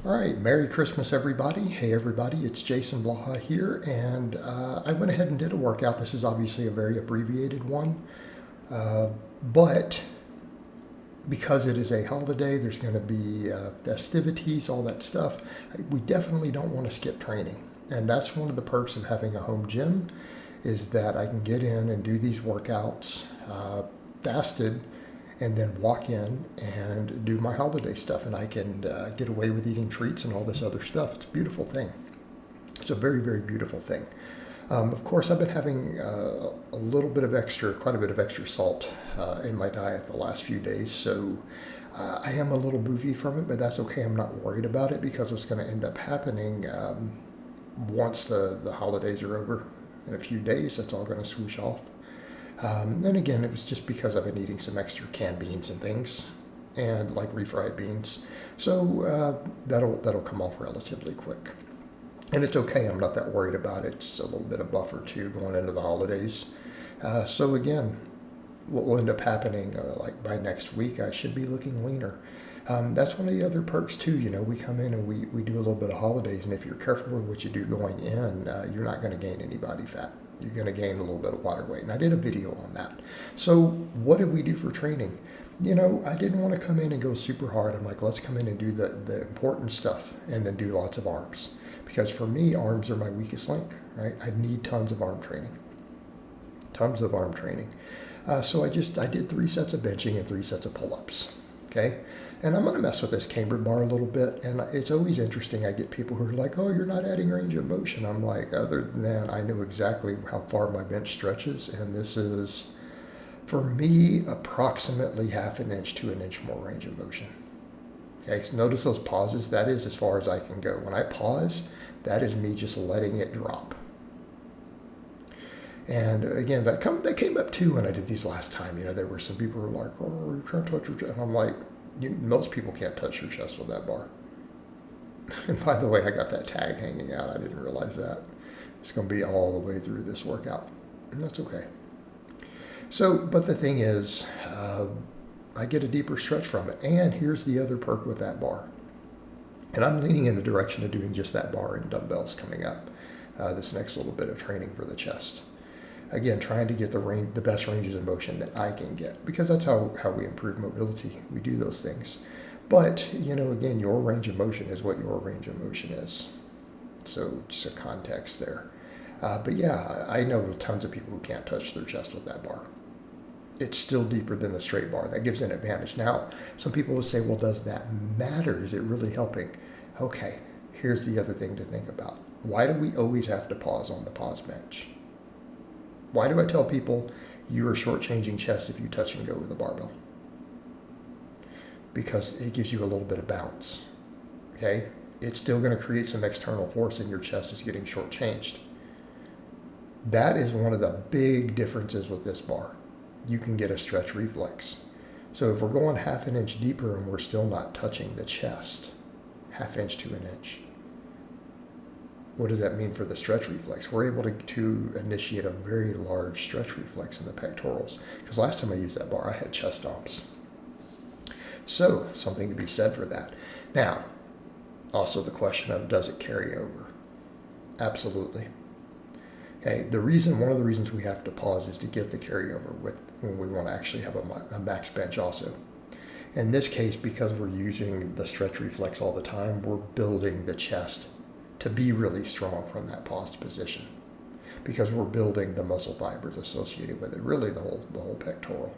All right, Merry Christmas, everybody. Hey, everybody, it's Jason Blaha here, and I went ahead and did a workout. This is obviously a very abbreviated one, uh, but because it is a holiday, there's going to be festivities, all that stuff. We definitely don't want to skip training, and that's one of the perks of having a home gym, is that I can get in and do these workouts fasted and then walk in and do my holiday stuff, and I can get away with eating treats and all this other stuff. It's a beautiful thing. It's a very, very beautiful thing. Of course, I've been having a little bit of extra, quite a bit of extra salt in my diet the last few days, so I am a little boofy from it, but that's okay. I'm not worried about it, because what's going to end up happening once the holidays are over in a few days, that's all going to swoosh off. And again, it was just because I've been eating some extra canned beans and things, and like refried beans. So that'll come off relatively quick. And it's okay. I'm not that worried about it. It's a little bit of buffer too going into the holidays. So again, what will end up happening, like by next week, I should be looking leaner. That's one of the other perks too. You know, we come in and we do a little bit of holidays, and if you're careful with what you do going in, you're not going to gain any body fat. You're going to gain a little bit of water weight. And I did a video on that. So what did we do for training? You know, I didn't want to come in and go super hard. I'm like, let's come in and do the important stuff and then do lots of arms. Because for me, arms are my weakest link, right? I need tons of arm training. Tons of arm training. So I did 3 sets of benching and 3 sets of pull-ups, okay? And I'm going to mess with this cambered bar a little bit, and it's always interesting. I get people who are like, oh, you're not adding range of motion. I'm like, other than I know exactly how far my bench stretches, and this is, for me, approximately half an inch to an inch more range of motion. Okay, so notice those pauses. That is as far as I can go. When I pause, that is me just letting it drop. And again, that came up too when I did these last time. You know, there were some people who were like, oh, you can't touch your chest. And I'm like, most people can't touch your chest with that bar. And by the way, I got that tag hanging out. I didn't realize that. It's going to be all the way through this workout. And that's okay. So, but the thing is, I get a deeper stretch from it. And here's the other perk with that bar. And I'm leaning in the direction of doing just that bar and dumbbells coming up. This next little bit of training for the chest. Again, trying to get the best ranges of motion that I can get, because that's how we improve mobility. We do those things. But, you know, again, your range of motion is what your range of motion is. So just a context there. But yeah, I know tons of people who can't touch their chest with that bar. It's still deeper than the straight bar. That gives an advantage. Now, some people will say, well, does that matter? Is it really helping? Okay, here's the other thing to think about. Why do we always have to pause on the pause bench? Why do I tell people you are shortchanging chest if you touch and go with a barbell? Because it gives you a little bit of bounce. Okay? It's still going to create some external force, and your chest is getting shortchanged. That is one of the big differences with this bar. You can get a stretch reflex. So if we're going half an inch deeper and we're still not touching the chest, half inch to an inch, what does that mean for the stretch reflex? We're able to initiate a very large stretch reflex in the pectorals. Because last time I used that bar, I had chest stomps. So, something to be said for that. Now, also the question of, does it carry over? Absolutely. Okay, one of the reasons we have to pause is to get the carryover when we want to actually have a max bench also. In this case, because we're using the stretch reflex all the time, we're building the chest to be really strong from that paused position, because we're building the muscle fibers associated with it, really the whole pectoral.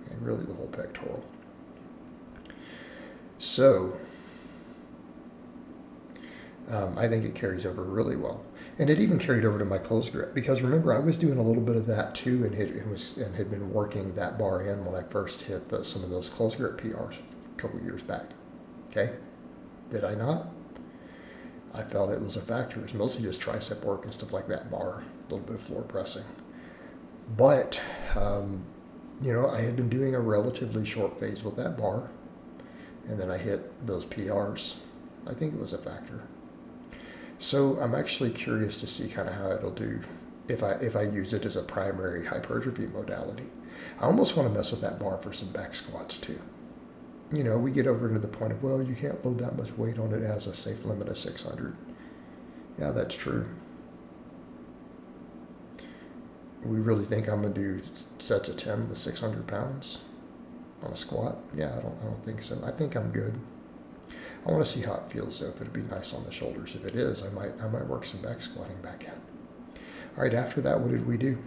Okay, really the whole pectoral. So I think it carries over really well. And it even carried over to my close grip, because remember, I was doing a little bit of that too, and had been working that bar in when I first hit some of those close grip PRs a couple years back. Okay? Did I not? I felt it was a factor. It was mostly just tricep work and stuff like that, bar, a little bit of floor pressing. But, you know, I had been doing a relatively short phase with that bar, and then I hit those PRs. I think it was a factor. So I'm actually curious to see kind of how it'll do if I use it as a primary hypertrophy modality. I almost want to mess with that bar for some back squats too. we get over into the point of, well, you can't load that much weight on it as a safe limit of 600. Yeah, that's true. We really think I'm going to do sets of 10 with 600 pounds on a squat? Yeah, I don't think so. I think I'm good. I want to see how it feels though. If it'd be nice on the shoulders. If it is, I might work some back squatting back in. All right, after that, what did we do?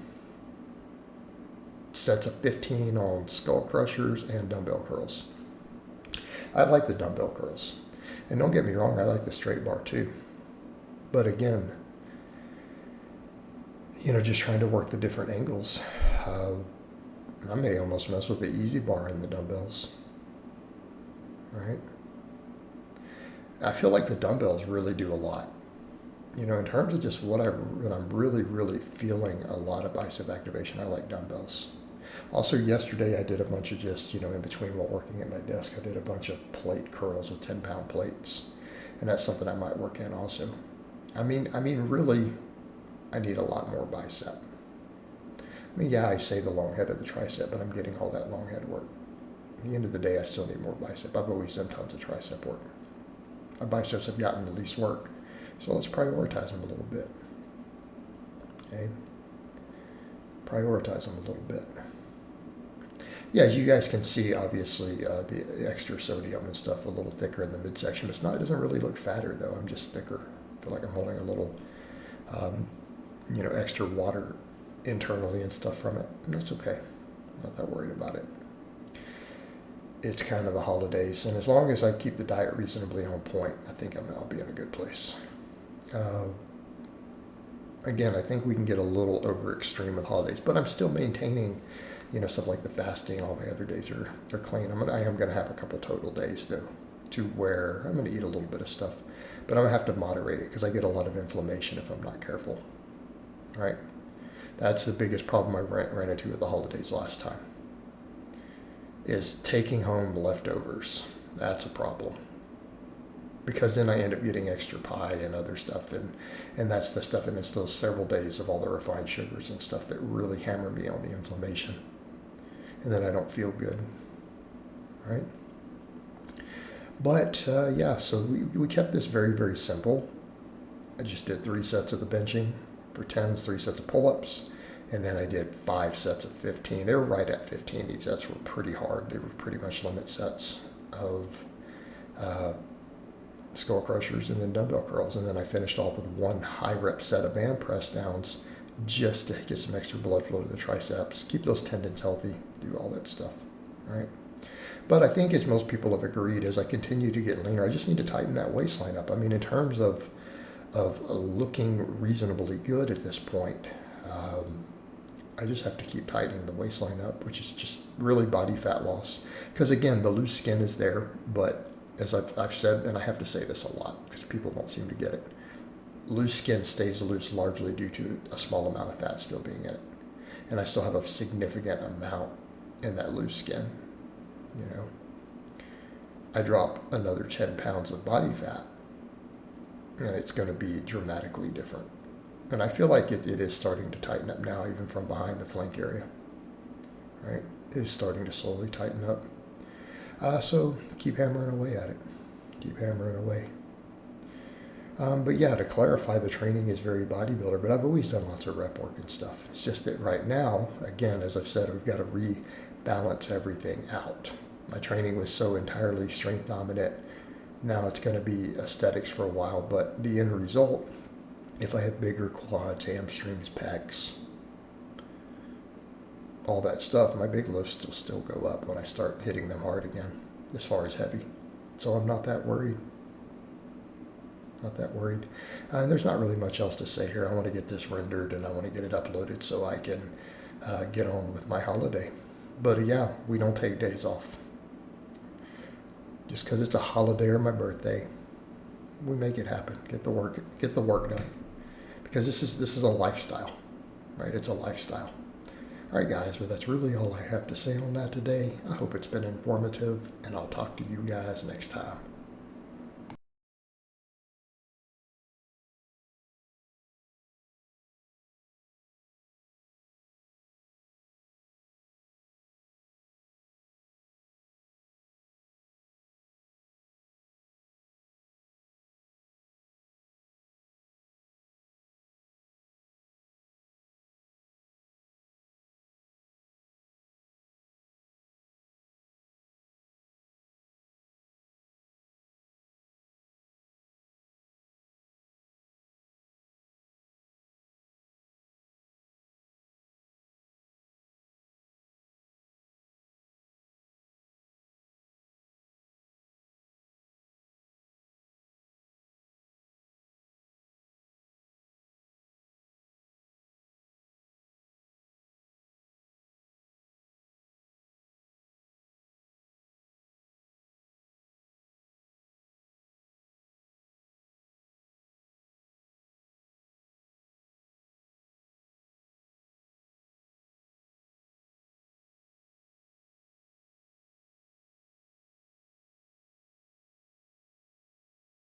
Sets of 15 on Skullcrushers and dumbbell curls. I like the dumbbell curls. And don't get me wrong, I like the straight bar too. But again, just trying to work the different angles. I may almost mess with the easy bar in the dumbbells. Right? I feel like the dumbbells really do a lot. In terms of just when I'm really, really feeling a lot of bicep activation, I like dumbbells. Also, yesterday I did a bunch of just, in between while working at my desk, I did a bunch of plate curls with 10-pound plates. And that's something I might work in also. I mean, really, I need a lot more bicep. Yeah, I say the long head of the tricep, but I'm getting all that long head work. At the end of the day, I still need more bicep. I've always done tons of tricep work. My biceps have gotten the least work, so let's prioritize them a little bit. Okay? Prioritize them a little bit. Yeah, as you guys can see, obviously, the extra sodium and stuff a little thicker in the midsection, but it doesn't really look fatter, though. I'm just thicker. I feel like I'm holding a little, extra water internally and stuff from it. And that's okay. I'm not that worried about it. It's kind of the holidays, and as long as I keep the diet reasonably on point, I think I'll be in a good place. Again, I think we can get a little over extreme with holidays, but I'm still maintaining, stuff like the fasting. All my other days are clean. I am going to have a couple total days though, to where I'm going to eat a little bit of stuff, but I'm going to have to moderate it because I get a lot of inflammation if I'm not careful. Right? That's the biggest problem I ran into with the holidays last time. Is taking home leftovers. That's a problem. Because then I end up getting extra pie and other stuff, and that's the stuff, and it's those several days of all the refined sugars and stuff that really hammer me on the inflammation. And then I don't feel good. Right? But yeah, so we kept this very, very simple. I just did 3 sets of the benching for 10s, 3 sets of pull-ups. And then I did 5 sets of 15. They were right at 15. These sets were pretty hard. They were pretty much limit sets of Skullcrushers and then dumbbell curls. And then I finished off with 1 high rep set of band press downs just to get some extra blood flow to the triceps, keep those tendons healthy, do all that stuff, right? But I think as most people have agreed, as I continue to get leaner, I just need to tighten that waistline up. I mean, in terms of looking reasonably good at this point, I just have to keep tightening the waistline up, which is just really body fat loss. Because again, the loose skin is there, but as I've said, and I have to say this a lot because people don't seem to get it, loose skin stays loose largely due to a small amount of fat still being in it. And I still have a significant amount in that loose skin. I drop another 10 pounds of body fat, and it's going to be dramatically different. And I feel like it is starting to tighten up now, even from behind the flank area. Right? It is starting to slowly tighten up. So keep hammering away at it. Keep hammering away. But yeah, to clarify, the training is very bodybuilder, but I've always done lots of rep work and stuff. It's just that right now, again, as I've said, we've got to rebalance everything out. My training was so entirely strength dominant. Now it's going to be aesthetics for a while, but the end result, if I have bigger quads, hamstrings, pecs, all that stuff, my big lifts will still go up when I start hitting them hard again, as far as heavy. So I'm not that worried. Not that worried. And there's not really much else to say here. I want to get this rendered and I want to get it uploaded so I can get on with my holiday. But yeah, we don't take days off. Just because it's a holiday or my birthday, we make it happen. Get the work done. Because this is a lifestyle, right? It's a lifestyle. All right, guys, but that's really all I have to say on that today. I hope it's been informative, and I'll talk to you guys next time.